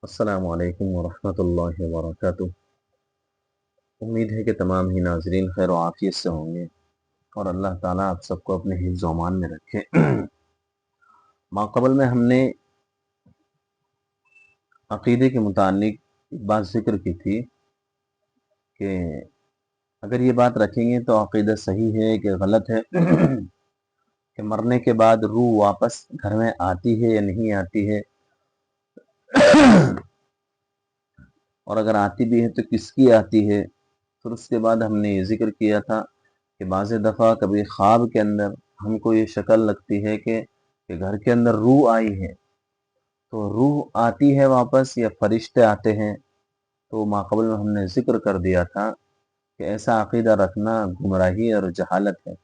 السلام علیکم ورحمۃ اللہ وبرکاتہ۔ امید ہے کہ تمام ہی ناظرین خیر و عافیت سے ہوں گے اور اللہ تعالیٰ آپ سب کو اپنے حفظ و امان میں رکھے۔ ماقبل میں ہم نے عقیدے کے متعلق ایک بات ذکر کی تھی کہ اگر یہ بات رکھیں گے تو عقیدہ صحیح ہے کہ غلط ہے کہ مرنے کے بعد روح واپس گھر میں آتی ہے یا نہیں آتی ہے، اور اگر آتی بھی ہے تو کس کی آتی ہے۔ پھر اس کے بعد ہم نے یہ ذکر کیا تھا کہ بعض دفعہ کبھی خواب کے اندر ہم کو یہ شکل لگتی ہے کہ گھر کے اندر روح آئی ہے، تو روح آتی ہے واپس یا فرشتے آتے ہیں۔ تو ماقبل میں ہم نے ذکر کر دیا تھا کہ ایسا عقیدہ رکھنا گمراہی اور جہالت ہے۔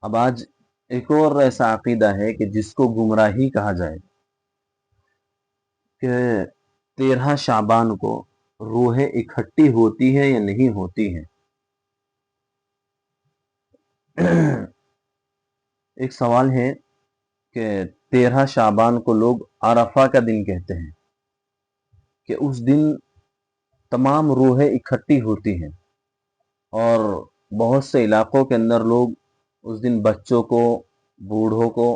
اب آج ایک اور ایسا عقیدہ ہے کہ جس کو گمراہی کہا جائے کہ 13 شعبان کو روحیں اکٹھی ہوتی ہے یا نہیں ہوتی ہیں۔ ایک سوال ہے کہ 13 شعبان کو لوگ عرفہ کا دن کہتے ہیں کہ اس دن تمام روحیں اکٹھی ہوتی ہیں، اور بہت سے علاقوں کے اندر لوگ اس دن بچوں کو، بوڑھوں کو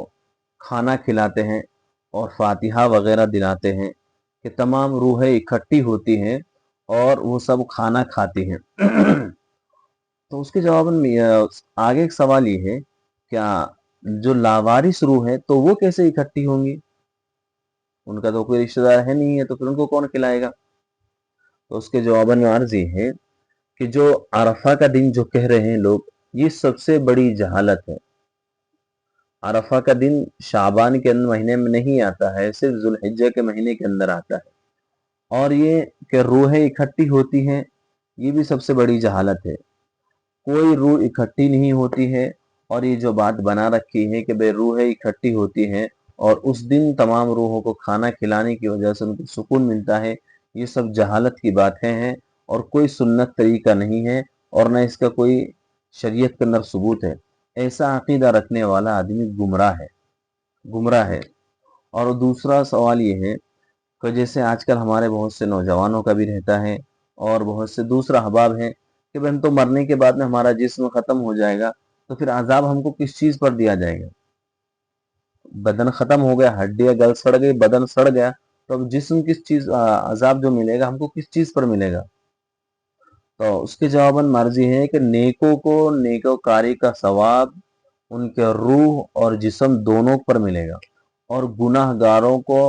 کھانا کھلاتے ہیں اور فاتحہ وغیرہ دلاتے ہیں کہ تمام روحیں اکٹھی ہوتی ہیں اور وہ سب کھانا کھاتی ہیں۔ تو اس کے جواب میں آگے ایک سوال یہ ہے، کیا جو لاوارث روح ہے تو وہ کیسے اکٹھی ہوں گی؟ ان کا تو کوئی رشتہ دار ہے نہیں ہے، تو پھر ان کو کون کھلائے گا؟ تو اس کے جواب میں عرض یہ ہے کہ جو عرفہ کا دن جو کہہ رہے ہیں لوگ، یہ سب سے بڑی جہالت ہے۔ عرفہ کا دن شعبان کے مہینے میں نہیں آتا ہے، صرف ذوالحجہ کے مہینے کے اندر آتا ہے۔ اور یہ کہ روحیں اکٹھی ہوتی ہیں، یہ بھی سب سے بڑی جہالت ہے۔ کوئی روح اکٹھی نہیں ہوتی ہے، اور یہ جو بات بنا رکھی ہے کہ بے روحیں اکٹھی ہوتی ہیں اور اس دن تمام روحوں کو کھانا کھلانے کی وجہ سے ان کو سکون ملتا ہے، یہ سب جہالت کی باتیں ہیں اور کوئی سنت طریقہ نہیں ہے، اور نہ اس کا کوئی شریعت کے اندر ثبوت ہے۔ ایسا عقیدہ رکھنے والا آدمی گمراہ ہے۔ اور دوسرا سوال یہ ہے کہ جیسے آج کل ہمارے بہت سے نوجوانوں کا بھی رہتا ہے اور بہت سے دوسرا احباب ہیں کہ ہم تو مرنے کے بعد میں ہمارا جسم ختم ہو جائے گا، تو پھر عذاب ہم کو کس چیز پر دیا جائے گا؟ بدن ختم ہو گیا، ہڈیاں گل سڑ گئی، بدن سڑ گیا، تو اب جسم کس چیز، عذاب جو ملے گا ہم کو کس چیز پر ملے گا؟ تو اس کے جواباً مرضی ہے کہ نیکوں کو نیکوکاری کا ثواب ان کے روح اور جسم دونوں پر ملے گا، اور گناہ گاروں کو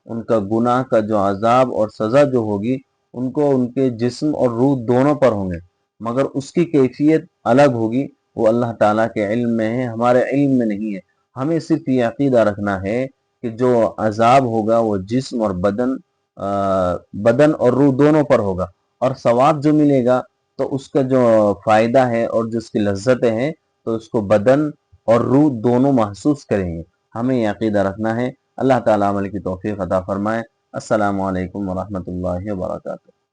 ان کا گناہ کا جو عذاب اور سزا جو ہوگی ان کو ان کے جسم اور روح دونوں پر ہوں گے، مگر اس کی کیفیت الگ ہوگی، وہ اللہ تعالیٰ کے علم میں ہے، ہمارے علم میں نہیں ہے۔ ہمیں صرف یہ عقیدہ رکھنا ہے کہ جو عذاب ہوگا وہ جسم اور بدن اور روح دونوں پر ہوگا، اور ثواب جو ملے گا تو اس کا جو فائدہ ہے اور جو اس کی لذتیں ہیں تو اس کو بدن اور روح دونوں محسوس کریں گے۔ ہمیں یہ عقیدہ رکھنا ہے۔ اللہ تعالیٰ عمل کی توفیق عطا فرمائے۔ السلام علیکم ورحمۃ اللہ وبرکاتہ۔